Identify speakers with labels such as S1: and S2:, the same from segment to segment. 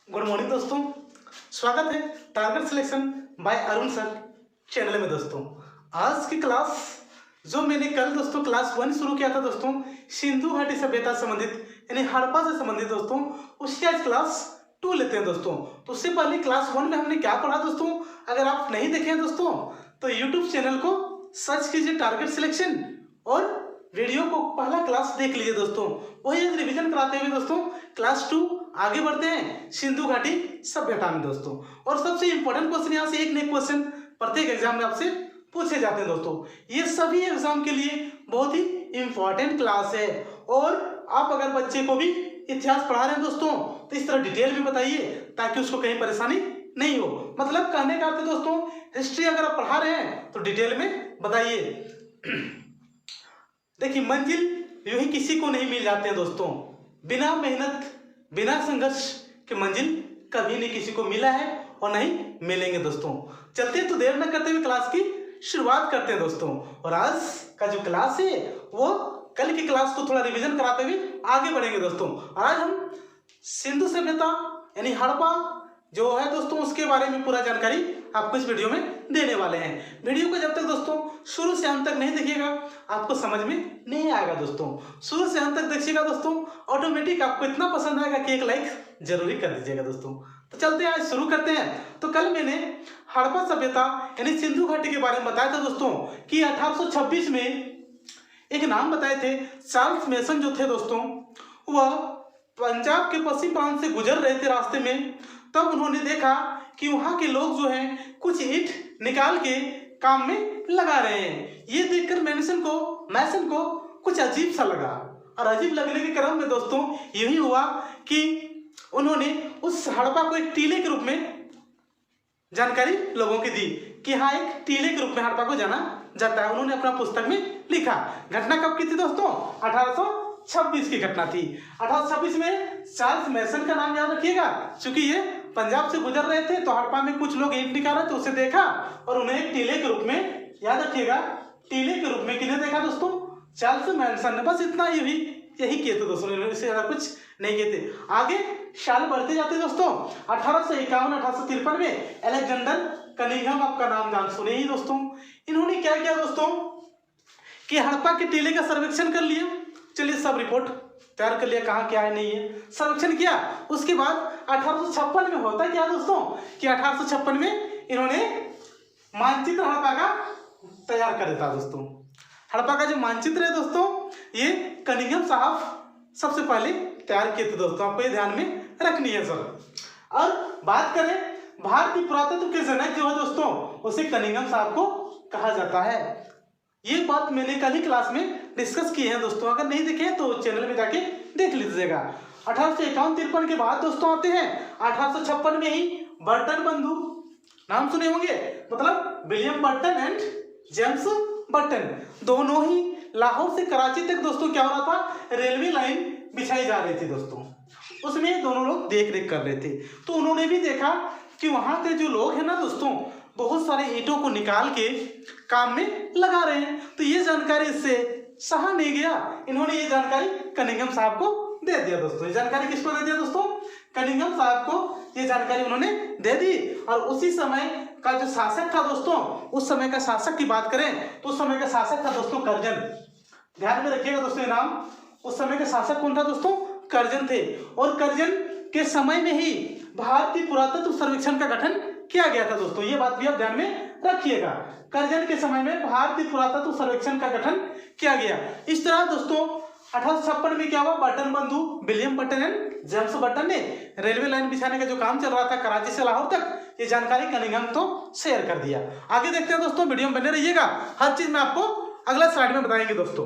S1: Good morning दोस्तों, स्वागत है target selection bye Arun sir channel में। दोस्तों आज की क्लास जो मैंने कल दोस्तों क्लास 1 शुरू किया था दोस्तों, सिंधु घाटी सभ्यता संबंधित यानी हड़प्पा से संबंधित दोस्तों, उसकी आज क्लास 2 लेते हैं दोस्तों। तो उससे पहले क्लास 1 में हमने क्या पढ़ा दोस्तों, अगर आप नहीं देखे हैं दोस्तों तो यूट्यूब चैनल को सर्च कीजिए टारगेट सिलेक्शन और वीडियो को पहला क्लास देख लीजिए दोस्तों। वही आज रिवीजन कराते हुए दोस्तों क्लास 2 आगे बढ़ते हैं सिंधु घाटी सभ्यता में दोस्तों। और सबसे इंपॉर्टेंट क्वेश्चन यहाँ से एक नए क्वेश्चन प्रत्येक एग्जाम में आपसे पूछे जाते हैं दोस्तों। ये सभी एग्जाम के लिए बहुत ही इंपॉर्टेंट क्लास है। और आप अगर बच्चे को भी इतिहास पढ़ा रहे हैं दोस्तों तो इस तरह डिटेल में बताइए ताकि उसको कहीं परेशानी नहीं हो। मतलब कहने का अर्थ दोस्तों, हिस्ट्री अगर आप पढ़ा रहे हैं तो डिटेल में बताइए। देखिए मंजिल यूं ही किसी को नहीं मिल जाते हैं दोस्तों, बिना मेहनत बिना संघर्ष के मंजिल कभी नहीं किसी को मिला है और नहीं मिलेंगे दोस्तों। चलते तो देर न करते हुए क्लास की शुरुआत करते हैं दोस्तों। और आज का जो क्लास है वो कल की क्लास को थोड़ा रिवीजन कराते हुए आगे बढ़ेंगे दोस्तों। और आज हम सिंधु सभ्यता यानी हड़प्पा जो है दोस्तों उसके बारे में पूरा जानकारी आपको इस वीडियो में देने वाले हैं। वीडियो को जब तक दोस्तों शुरू से अंत तक नहीं देखिएगा आपको समझ में नहीं आएगा दोस्तों। शुरू से अंत तक देखिएगा दोस्तों, ऑटोमेटिक आपको इतना पसंद आएगा कि एक लाइक जरूरी कर दीजिएगा दोस्तों। तो चलते हैं, आज शुरू करते हैं। तो कल मैंने हड़प्पा सभ्यता यानी सिंधु घाटी के बारे में बताया था दोस्तों कि 1826 में एक नाम बताए थे, चार्ल्स मेसन जो थे दोस्तों, वह पंजाब के पश्चिम प्रांत से गुजर रहे थे रास्ते में। तब उन्होंने देखा कि वहाँ के लोग जो हैं कुछ ईंट निकाल के काम में लगा रहे हैं। ये देखकर मैसन को कुछ अजीब सा लगा। और अजीब लगने के क्रम में दोस्तों यही हुआ कि उन्होंने उस हड़प्पा को एक टीले के रूप में जानकारी लोगों की दी कि हाँ एक टीले के रूप में हड़प्पा को जाना जाता है। उन्होंने अपना पुस्तक में लिखा। घटना कब की थी दोस्तों? 1826 की घटना थी। 1826 में चार्ल्स मेसन का नाम याद रखिएगा, क्योंकि ये पंजाब से गुजर रहे थे तो हड़प्पा में कुछ लोग ईंट निकाल रहे थे, उसे देखा और उन्हें एक टीले के रूप में, याद रखिएगा टीले के रूप में किन्हें देखा दोस्तों? चार्ल्स मेसन ने। बस इतना यही किए थे दोस्तों, इससे ज्यादा कुछ नहीं किए थे। आगे साल बढ़ते जाते दोस्तों, 1851 1853 में अलेक्जेंडर कनिंघम, आपका नाम जान सुने ही दोस्तों। इन्होंने क्या किया दोस्तों कि हड़प्पा के टीले का सर्वेक्षण कर लिया। चलिए सब रिपोर्ट तैयार कर लिया, कहाँ क्या है नहीं है, सर्वेक्षण किया। उसके बाद 1856 में होता क्या दोस्तों कि 1856 में इन्होंने मानचित्र हड़प्पा का तैयार कर देता दोस्तों। हड़प्पा का जो मानचित्र है दोस्तों ये कनिंघम साहब सबसे पहले तैयार किए थे दोस्तों, आपको ये ध्यान में रखनी है सर। और बात करें भारतीय पुरातत्व के जनक जो है दोस्तों, उसे कनिंघम साहब को कहा जाता है। ये बात मैंने कल ही क्लास में डिस्कस की है दोस्तों, अगर नहीं देखे तो चैनल में जाके देख लीजिएगा। 1851-53 के बाद दोस्तों आते हैं 1856 में ही बर्टन बंधु, नाम सुने होंगे, मतलब William Burton and James Burton, दोनों ही लाहौर से कराची तक दोस्तों क्या हो रहा था, रेलवे लाइन बिछाई जा रही थी दोस्तों, उसमें दोनों लोग देख रेख कर रहे थे। तो उन्होंने भी देखा कि वहां के जो लोग हैं ना दोस्तों बहुत सारे ईंटों को निकाल के काम में लगा रहे हैं। तो ये जानकारी इससे सहा नहीं गया, इन्होंने ये जानकारी कनिंघम साहब को दे दिया दोस्तों। ये जानकारी किसको दे दिया दोस्तों? कनिंघम साहब को ये जानकारी उन्होंने दे दी। और उसी समय का जो शासक था दोस्तों, उस समय का शासक की बात करें तो उस समय का शासक था दोस्तों कर्जन। ध्यान में रखिएगा दोस्तों ये नाम। उस समय के शासक कौन था दोस्तों? कर्जन थे। और कर्जन के समय में ही भारतीय पुरातत्व सर्वेक्षण का गठन किया गया था दोस्तों, ये बात भी आप ध्यान में रखिएगा। कर्जन के समय में भारतीय पुरातत्व सर्वेक्षण का गठन किया गया। इस तरह दोस्तों 1856 में क्या हुआ, बर्टन बंधु William Burton and James Burton ने रेलवे लाइन बिछाने का जो काम चल रहा था कराची से लाहौर तक, ये जानकारी कनिंघम तो शेयर कर दिया। आगे देखते हैं दोस्तों, वीडियो में बने रहिएगा, हर चीज में आपको अगला स्लाइड में बताएंगे दोस्तों।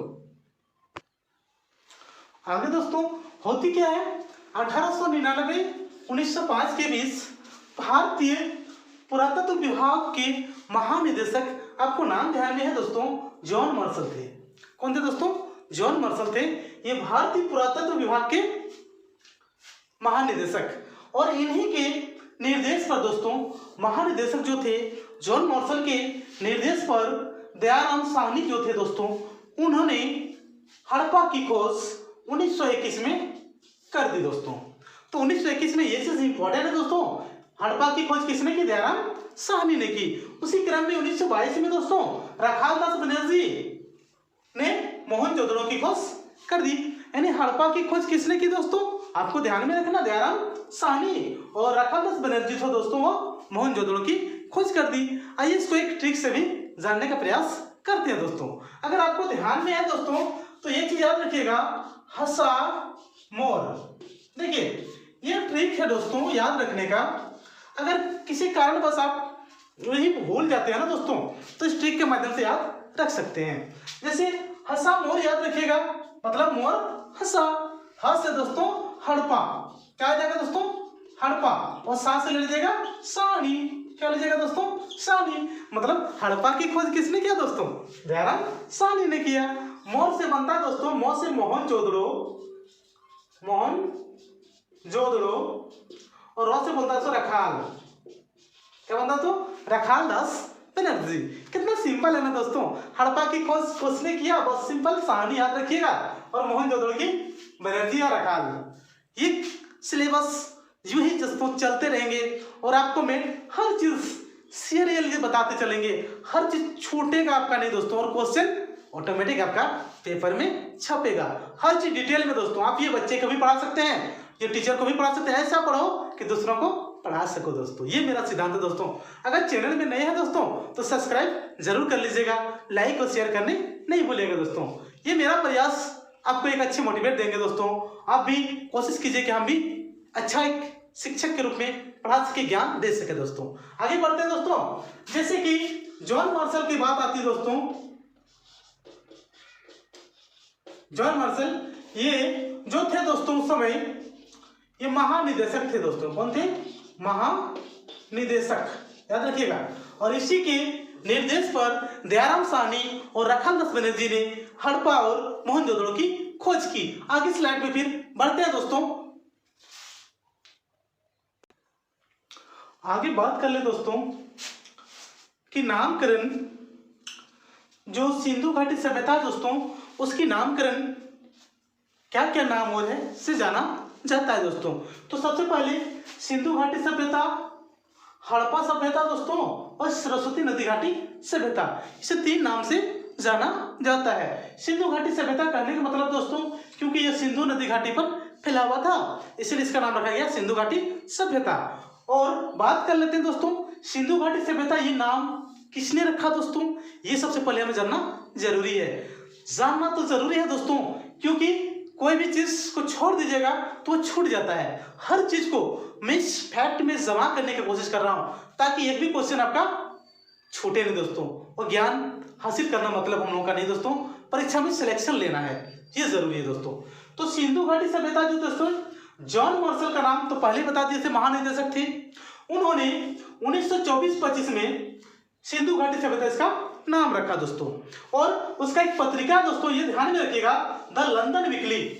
S1: आगे दोस्तों होती क्या है, 1899-1905 के बीच भारतीय पुरातत्व विभाग के महानिदेशक, आपको नाम ध्यान में है दोस्तों, जॉन मार्शल थे। कौन थे दोस्तों? जॉन मार्शल थे। ये भारतीय पुरातत्व विभाग के महानिदेशक। और इन्हीं के निर्देश पर दोस्तों महानिदेशक जो थे जॉन मार्शल के निर्देश पर दयाराम साहनी जो थे दोस्तों, उन्होंने हड़प्पा की खोज 1921 में कर दी दोस्तों। तो 1921 में ये चीज इंपॉर्टेंट है दोस्तों। हड़प्पा की खोज किसने की? दयाराम साहनी ने की। उसी क्रम में 1922 में दोस्तों रखालदास बनर्जी ने मोहनजोदड़ो की खोज कर दी। यानी हड़प्पा की खोज किसने की दोस्तों? आपको ध्यान में रखना, दयाराम साहनी और रखालदास बनर्जी थे दोस्तों, वो मोहनजोदड़ो की खोज कर दी। आइए इसको एक ट्रिक से भी जानने का प्रयास करते हैं दोस्तों। अगर आपको ध्यान में है दोस्तों तो ये चीज याद रखिएगा, हसा मोर। देखिए ये ट्रिक है दोस्तों याद रखने का। अगर किसी कारणवश आप वही भूल जाते हैं ना दोस्तों, तो इस ट्रिक के माध्यम से याद रख सकते हैं। जैसे हसा मोर याद रखिएगा, मतलब मोर हसा। ह से दोस्तों हड़प्पा, क्या आ जाएगा दोस्तों? हड़प्पा। और सा से ले लीजिएगा साहनी, क्या लीजिएगा दोस्तों? साहनी। मतलब हड़प्पा की खोज किसने किया दोस्तों? दयाराम साहनी ने किया। मोर से बनता है दोस्तों, मोर से मोहनजोदड़ो, मोहनजोदड़ो, और रो से बनता है रखाल, क्या बनता तो? रखालदास बनर्जी। कितना सिंपल है ना दोस्तों। हड़प्पा की खोज किसने किया? बहुत सिंपल, साहनी याद रखिएगा, और मोहनजोदड़ो की बनर्जी और रखाल। ये सिलेबस यूं ही दोस्तों चलते रहेंगे और आपको मैं हर चीज सीरियली बताते चलेंगे, हर चीज छूटेगा आपका नहीं दोस्तों, और क्वेश्चन ऑटोमेटिक आपका पेपर में छपेगा, हर चीज डिटेल में दोस्तों। आप ये बच्चे को भी पढ़ा सकते हैं, ये टीचर को भी पढ़ा सकते हैं, ऐसा पढ़ो कि दूसरों को पढ़ा सको दोस्तों। ये मेरा सिद्धांत है दोस्तों। अगर चैनल में नए हैं दोस्तों तो सब्सक्राइब जरूर कर लीजिएगा, लाइक और शेयर करने नहीं भूलिएगा दोस्तों। ये मेरा प्रयास आपको एक अच्छी मोटिवेट देंगे दोस्तों। आप भी कोशिश कीजिए कि हम भी अच्छा एक शिक्षक के रूप में पढ़ा सके, ज्ञान दे सके दोस्तों। आगे बढ़ते हैं दोस्तों। जैसे कि जॉन मार्शल की बात आती है दोस्तों, जॉन मार्शल ये जो थे दोस्तों उस समय ये महानिदेशक थे दोस्तों। कौन थे? महानिदेशक, याद रखिएगा। और इसी के निर्देश पर दयाराम साहनी और रखालदास बनर्जी ने हड़प्पा और मोहनजोदड़ो की खोज की। आगे स्लाइड में फिर बढ़ते हैं दोस्तों। आगे बात कर ले दोस्तों कि नामकरण, जो सिंधु घाटी सभ्यता दोस्तों उसकी नामकरण क्या क्या नाम और है से जाना जाता है दोस्तों। तो सबसे पहले सिंधु घाटी सभ्यता, हड़प्पा सभ्यता दोस्तों, और सरस्वती नदी घाटी सभ्यता, इसे 3 नाम से जाना जाता है। सिंधु घाटी सभ्यता कहने का मतलब दोस्तों, क्योंकि यह सिंधु नदी घाटी पर फैला हुआ था, इसलिए इसका नाम रखा गया सिंधु घाटी सभ्यता। और बात कर लेते हैं दोस्तों सिंधु घाटी सभ्यता, ये नाम किसने रखा दोस्तों? ये सबसे पहले हमें जानना जरूरी है, जानना तो जरूरी है दोस्तों, क्योंकि कोई भी चीज को छोड़ दीजिएगा तो छूट जाता है। हर चीज को मैं इस फैक्ट में जमा करने की कोशिश कर रहा हूं ताकि एक भी क्वेश्चन आपका छूटे नहीं दोस्तों। और ज्ञान हासिल करना मतलब हम लोगों का नहीं दोस्तों, परीक्षा में सिलेक्शन लेना है, ये जरूरी है दोस्तों। तो सिंधु घाटी सभ्यता जो दोस्तों, जॉन मार्शल का नाम तो पहले बता दिए थे, महानिदेशक थे। उन्होंने 1924-25 में सिंधु घाटी सभ्यता इसका नाम रखा दोस्तों। और उसका एक पत्रिका दोस्तों, ये ध्यान में रखिएगा, द लंदन वीकली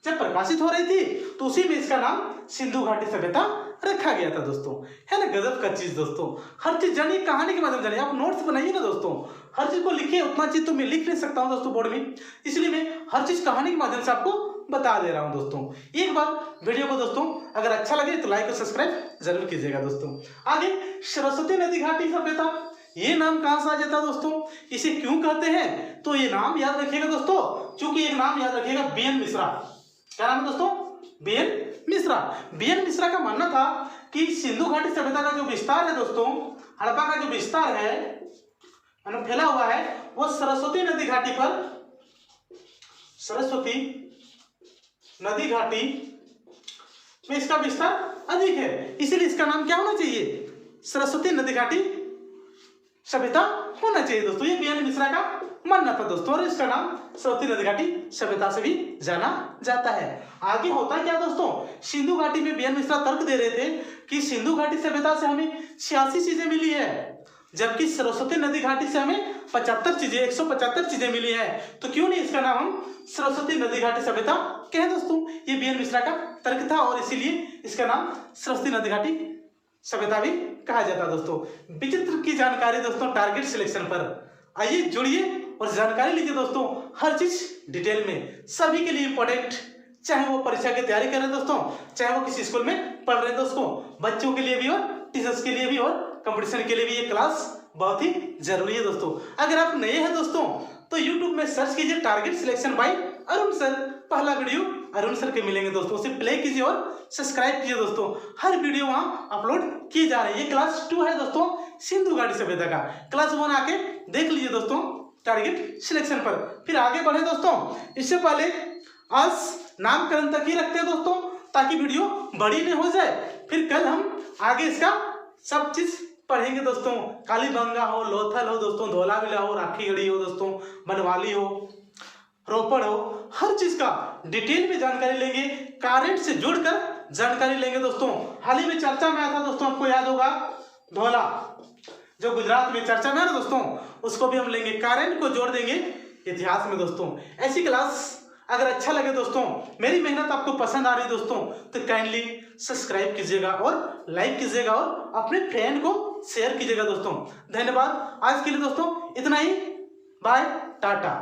S1: जब प्रकाशित हो रही थी तो उसी में इसका नाम सिंधु घाटी सभ्यता रखा गया था दोस्तों। है ना गजब का चीज दोस्तों। हर चीज जानिए, कहानी के माध्यम जानिए, आप नोट्स बनाइए ना दोस्तों, हर चीज को लिखिए। उतना चीज तो मैं लिख नहीं सकता हूँ दोस्तों बोर्ड में, इसलिए मैं हर चीज कहानी के माध्यम से आपको बता दे रहा हूँ दोस्तों। एक बार वीडियो को दोस्तों अगर अच्छा लगे तो लाइक और सब्सक्राइब जरूर कीजिएगा दोस्तों। आगे सरस्वती नदी घाटी सभ्यता, ये नाम कहां से आ जाता है दोस्तों, इसे क्यों कहते हैं? तो ये नाम याद रखिएगा दोस्तों, क्योंकि एक नाम याद रखिएगा, बीएन मिश्रा। क्या नाम है दोस्तों? बीएन मिश्रा। बीएन मिश्रा का मानना था कि सिंधु घाटी सभ्यता का जो विस्तार है दोस्तों, हड़प्पा का जो विस्तार है फैला हुआ है, वो सरस्वती नदी घाटी पर, सरस्वती नदी घाटी में इसका विस्तार अधिक है, इसीलिए इसका नाम क्या होना चाहिए? सरस्वती नदी घाटी सभ्यता होना चाहिए दोस्तों। ये बीएन मिश्रा का मानना था दोस्तों, और इसका नाम सरस्वती नदी घाटी सभ्यता से भी जाना जाता है। आगे होता क्या दोस्तों, सिंधु घाटी में बीएन मिश्रा तर्क दे रहे थे कि सिंधु घाटी सभ्यता से हमें 86 चीजें मिली है, जबकि सरस्वती नदी घाटी से हमें 75 चीजें, 175 चीजें मिली है। तो क्यों नहीं इसका नाम हम सरस्वती नदी घाटी सभ्यता कहें दोस्तों। ये बीएन मिश्रा का तर्क था, और इसीलिए इसका नाम सरस्वती नदी घाटी सभ्यता भी कहा जाता है दोस्तों। विचित्र की जानकारी दोस्तों टारगेट सिलेक्शन पर, आइए जुड़िए और जानकारी लीजिए दोस्तों, हर चीज डिटेल में, सभी के लिए इंपॉर्टेंट चाहे वो परीक्षा की तैयारी कर रहे हैं दोस्तों, चाहे वो किसी स्कूल में पढ़ रहे हैं दोस्तों, बच्चों के लिए भी और टीचर्स के लिए भी और कंपटीशन के लिए भी ये क्लास बहुत ही जरूरी है दोस्तों। अगर आप नए हैं दोस्तों तो यूट्यूब में सर्च कीजिए target selection bye Arun sir, पहला वीडियो अरुण सर के मिलेंगे दोस्तों, उसे प्ले कीजिए और सब्सक्राइब कीजिए दोस्तों, हर वीडियो वहां अपलोड की जा रही है। ये क्लास 2 है दोस्तों सिंधु घाटी सभ्यता का, क्लास 1 आके देख लीजिए दोस्तों टारगेट सिलेक्शन पर। फिर आगे बढ़े दोस्तों, इससे पहले आज नामकरण तक ही रखते हैं दोस्तों ताकि वीडियो बड़ी नहीं हो जाए, फिर कल हम आगे इसका सब चीज पढ़ेंगे दोस्तों। कालीबंगा हो, लोथल हो दोस्तों, धौलावीरा हो, राखीगढ़ी हो दोस्तों, बनवाली हो, रोपड़ हो, हर चीज का डिटेल में जानकारी लेंगे, करेंट से जुड़कर जानकारी लेंगे दोस्तों। हाल ही में चर्चा में आया था दोस्तों, आपको याद होगा धौला जो गुजरात में चर्चा में है ना दोस्तों, उसको भी हम लेंगे, करेंट को जोड़ देंगे इतिहास में दोस्तों। ऐसी क्लास अगर अच्छा लगे दोस्तों, मेरी मेहनत आपको पसंद आ रही है दोस्तों, तो काइंडली सब्सक्राइब कीजिएगा और लाइक कीजिएगा और अपने फ्रेंड को शेयर कीजिएगा दोस्तों। धन्यवाद आज के लिए दोस्तों, इतना ही, बाय टाटा।